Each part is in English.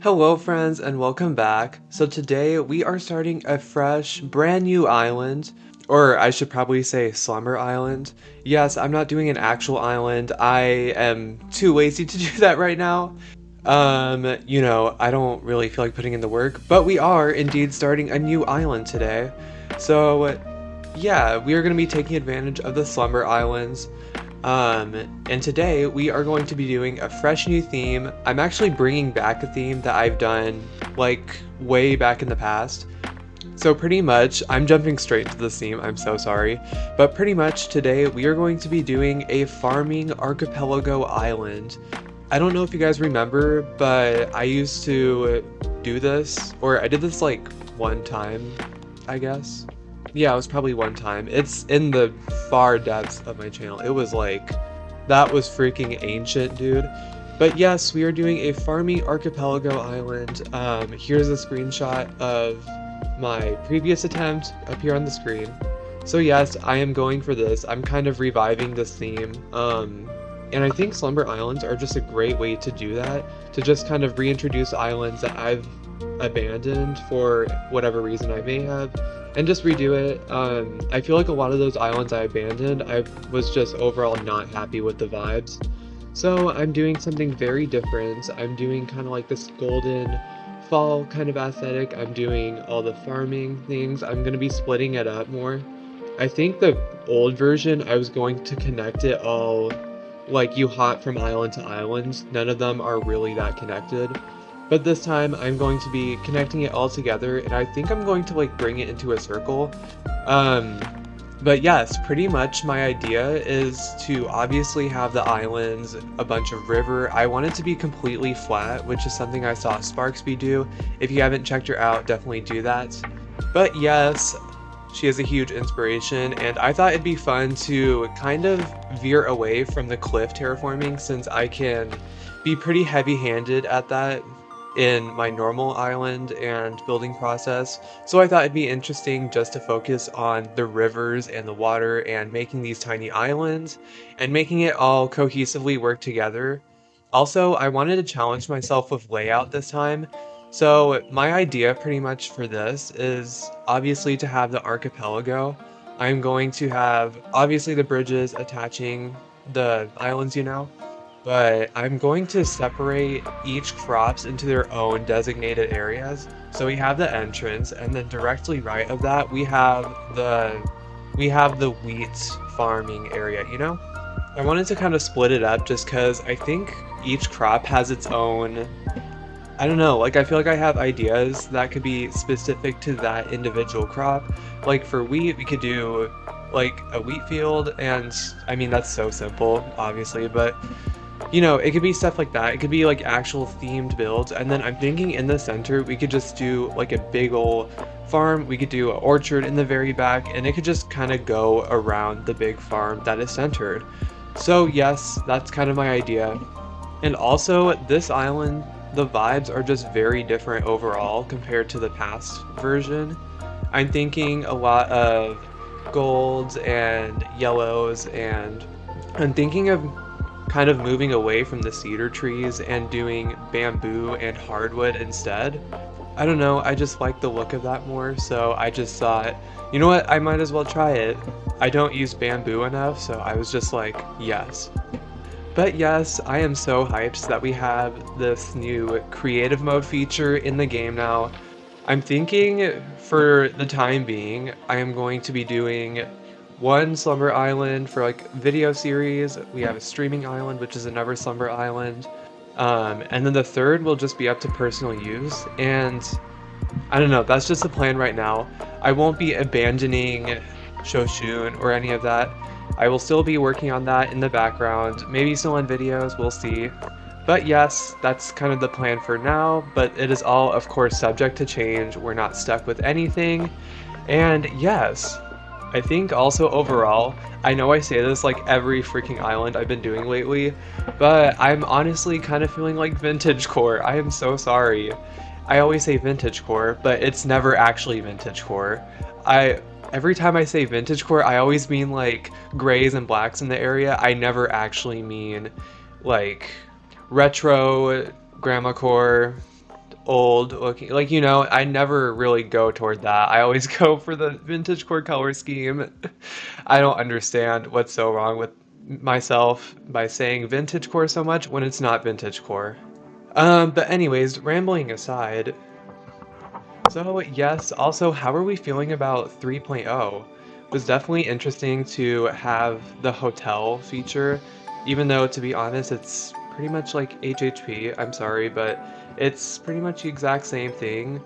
Hello friends and welcome back. So today we are starting a fresh, brand new island, or I should probably say slumber island. Yes, I'm not doing an actual island. I am too lazy to do that right now. I don't really feel like putting in the work, but we are indeed starting a new island today. So yeah, we are going to be taking advantage of the slumber islands. And today we are going to be doing a fresh new theme. I'm actually bringing back a theme that I've done like way back in the past. So pretty much, I'm jumping straight to the theme, I'm so sorry. But pretty much today we are going to be doing a farming archipelago island. I don't know if you guys remember, but I used to do this, or I did this like one time, I guess. Yeah, it was probably one time. It's in the far depths of my channel. It was like, that was freaking ancient, dude. But yes, we are doing a farming archipelago island. Here's a screenshot of my previous attempt up here on the screen. So yes, I am going for this. I'm kind of reviving this theme. And I think slumber islands are just a great way to do that, to just kind of reintroduce islands that I've abandoned for whatever reason I may have, and just redo it. I feel like a lot of those islands I abandoned, I was just overall not happy with the vibes. So I'm doing something very different. I'm doing kind of like this golden fall kind of aesthetic. I'm doing all the farming things. I'm going to be splitting it up more. I think the old version, I was going to connect it all, like you hop from island to island. None of them are really that connected. But this time I'm going to be connecting it all together, and I think I'm going to like bring it into a circle. But yes, pretty much my idea is to obviously have the islands, a bunch of river. I want it to be completely flat, which is something I saw Sparksby do. If you haven't checked her out, definitely do that. But yes, she is a huge inspiration, and I thought it'd be fun to kind of veer away from the cliff terraforming, since I can be pretty heavy-handed at that in my normal island and building process. So I thought it'd be interesting just to focus on the rivers and the water and making these tiny islands and making it all cohesively work together. Also, I wanted to challenge myself with layout this time. So my idea pretty much for this is obviously to have the archipelago. I'm going to have obviously the bridges attaching the islands, but I'm going to separate each crops into their own designated areas. So we have the entrance, and then directly right of that we have the wheat farming area, I wanted to kind of split it up just because I think each crop has its own, I don't know, like I feel like I have ideas that could be specific to that individual crop. Like for wheat, we could do like a wheat field, and I mean that's so simple, obviously, but it could be stuff like that. It could be like actual themed builds, and then I'm thinking in the center we could just do like a big ol' farm. We could do an orchard in the very back, and it could just kind of go around the big farm that is centered. So yes, that's kind of my idea. And also, this island, the vibes are just very different overall compared to the past version. I'm thinking a lot of golds and yellows, and I'm thinking of kind of moving away from the cedar trees and doing bamboo and hardwood instead. I don't know, I just like the look of that more, so I just thought, you know what, I might as well try it. I don't use bamboo enough, so I was just like, yes. But yes, I am so hyped that we have this new creative mode feature in the game now. I'm thinking for the time being, I am going to be doing one slumber island for like video series. We have a streaming island, which is another slumber island. And then the third will just be up to personal use. And I don't know, that's just the plan right now. I won't be abandoning Shoshun or any of that. I will still be working on that in the background, maybe still in videos, we'll see. But yes, that's kind of the plan for now, but it is all, of course, subject to change. We're not stuck with anything. And yes, I think also overall, I know I say this like every freaking island I've been doing lately, but I'm honestly kind of feeling like vintage core. I am so sorry. I always say vintage core, but it's never actually vintage core. Every time I say vintage core, I always mean like grays and blacks in the area. I never actually mean like retro, grandma core, old looking. Like, I never really go toward that. I always go for the vintage core color scheme. I don't understand what's so wrong with myself by saying vintage core so much when it's not vintage core. But anyways, rambling aside, so yes, also, how are we feeling about 3.0? It was definitely interesting to have the hotel feature, even though, to be honest, it's pretty much like HHP. I'm sorry, but it's pretty much the exact same thing.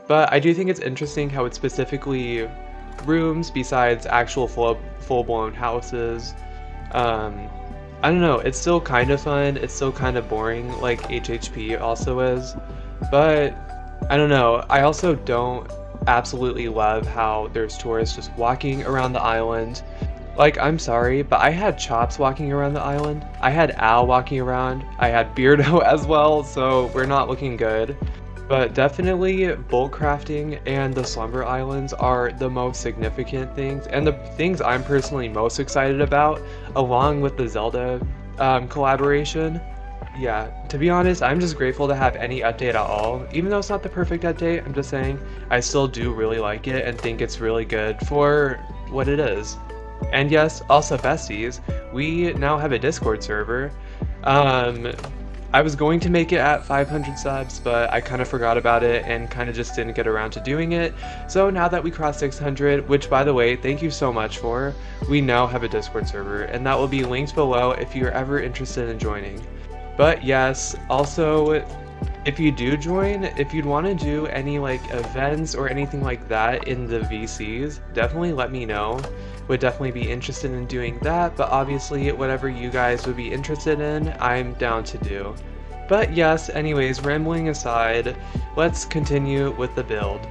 But I do think it's interesting how it's specifically rooms besides actual full-blown houses. Um, I don't know, it's still kind of fun, it's still kind of boring, like HHP also is, but I don't know, I also don't absolutely love how there's tourists just walking around the island. Like, I'm sorry, but I had Chops walking around the island, I had Al walking around, I had Beardo as well, so we're not looking good. But definitely bulk crafting and the Slumber Islands are the most significant things, and the things I'm personally most excited about, along with the Zelda collaboration. Yeah, to be honest, I'm just grateful to have any update at all. Even though it's not the perfect update, I'm just saying I still do really like it and think it's really good for what it is. And yes, also besties, we now have a Discord server. Um, I was going to make it at 500 subs, but I kind of forgot about it and kind of just didn't get around to doing it. So now that we crossed 600, which by the way, thank you so much for, we now have a Discord server, and that will be linked below if you're ever interested in joining. But yes, also, if you do join, if you'd want to do any like events or anything like that in the VCs, definitely let me know. Would definitely be interested in doing that, but obviously whatever you guys would be interested in, I'm down to do. But yes, anyways, rambling aside, let's continue with the build.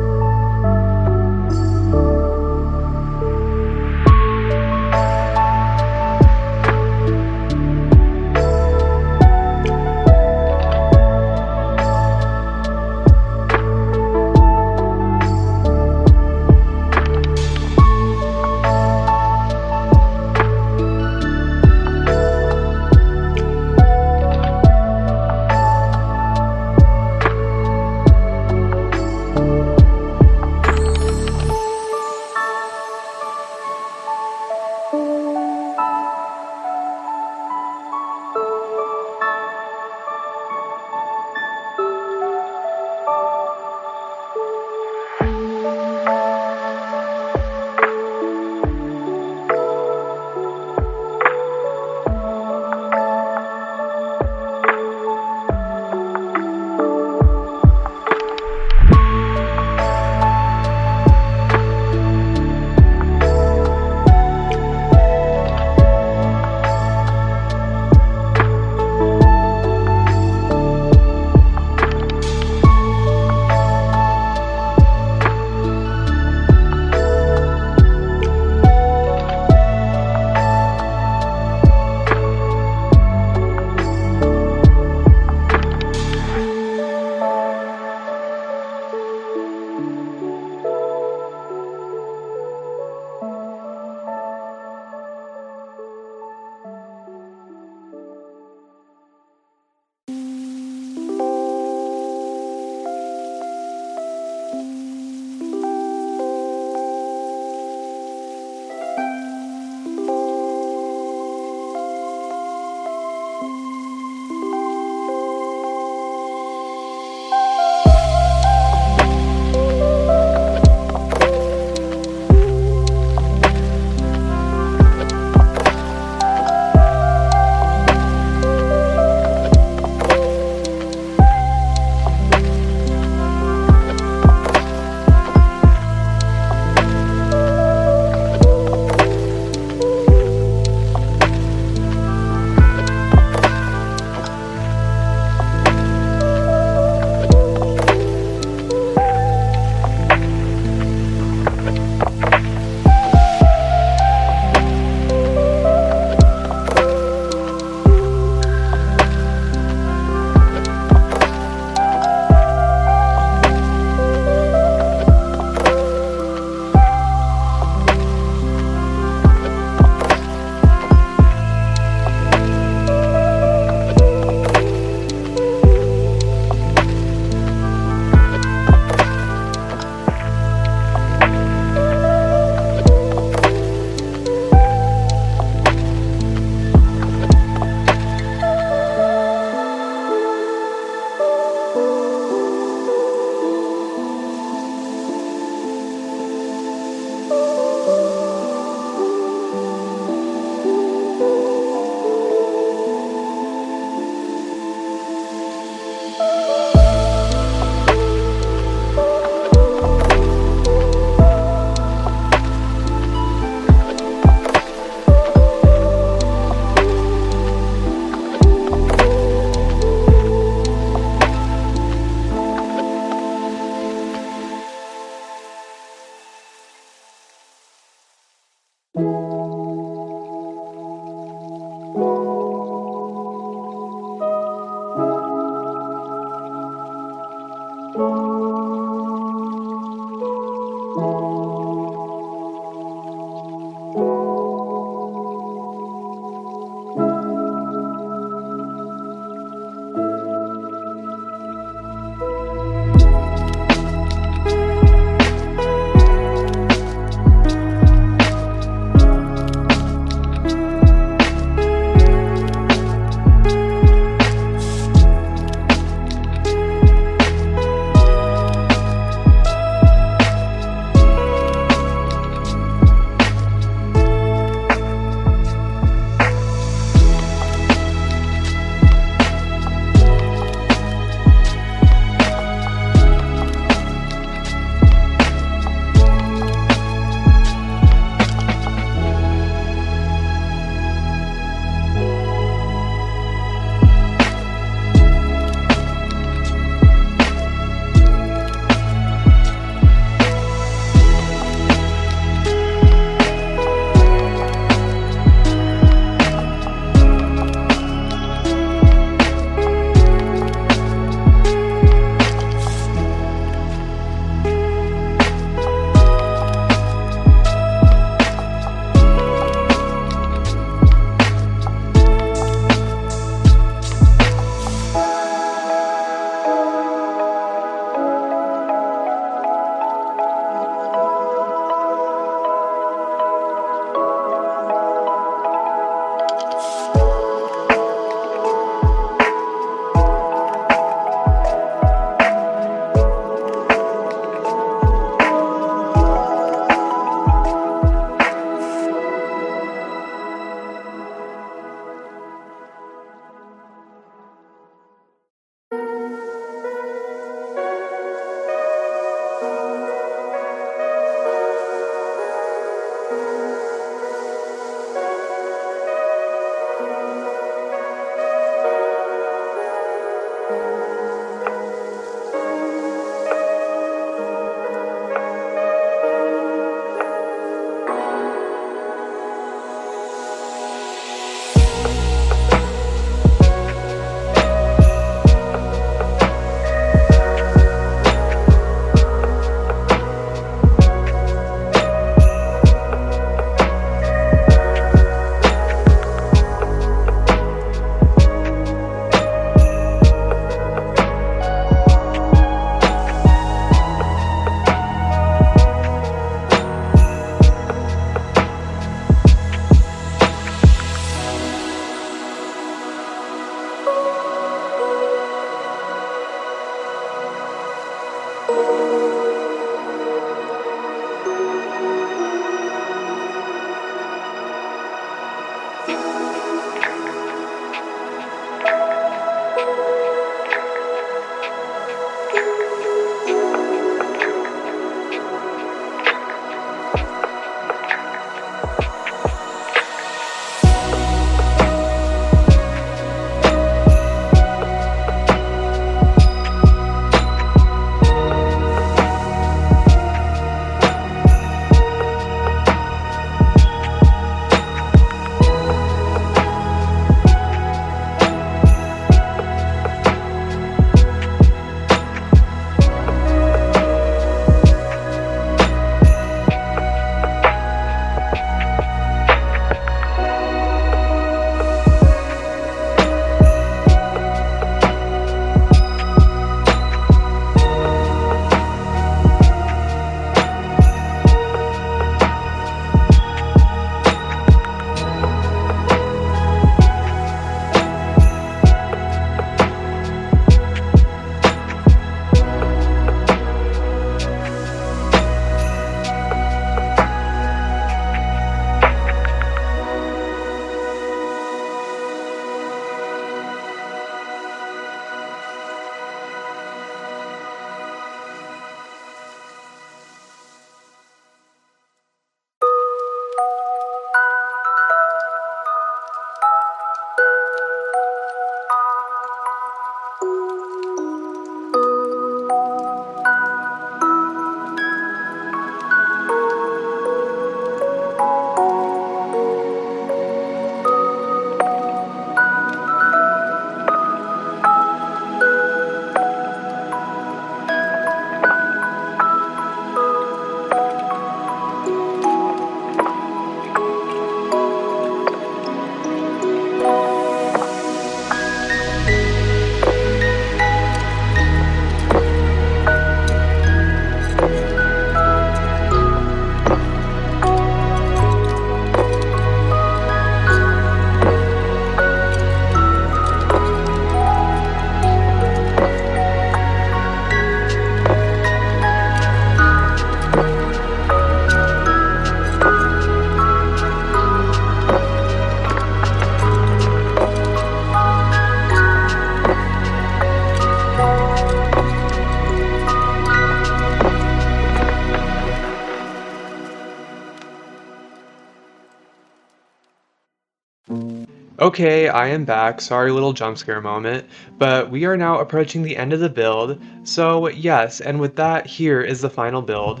Okay, I am back. Sorry, little jump scare moment. But we are now approaching the end of the build. So, yes, and with that, here is the final build.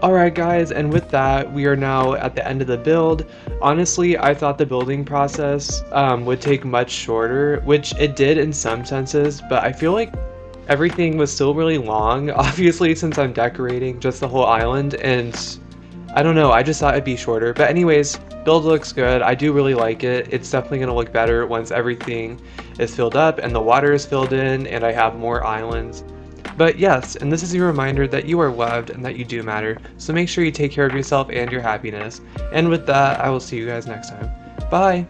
Alright guys, and with that, we are now at the end of the build. Honestly, I thought the building process would take much shorter, which it did in some senses, but I feel like everything was still really long, obviously since I'm decorating just the whole island, and I don't know, I just thought it'd be shorter. But anyways, build looks good, I do really like it. It's definitely going to look better once everything is filled up and the water is filled in and I have more islands. But yes, and this is your reminder that you are loved and that you do matter, so make sure you take care of yourself and your happiness. And with that, I will see you guys next time. Bye!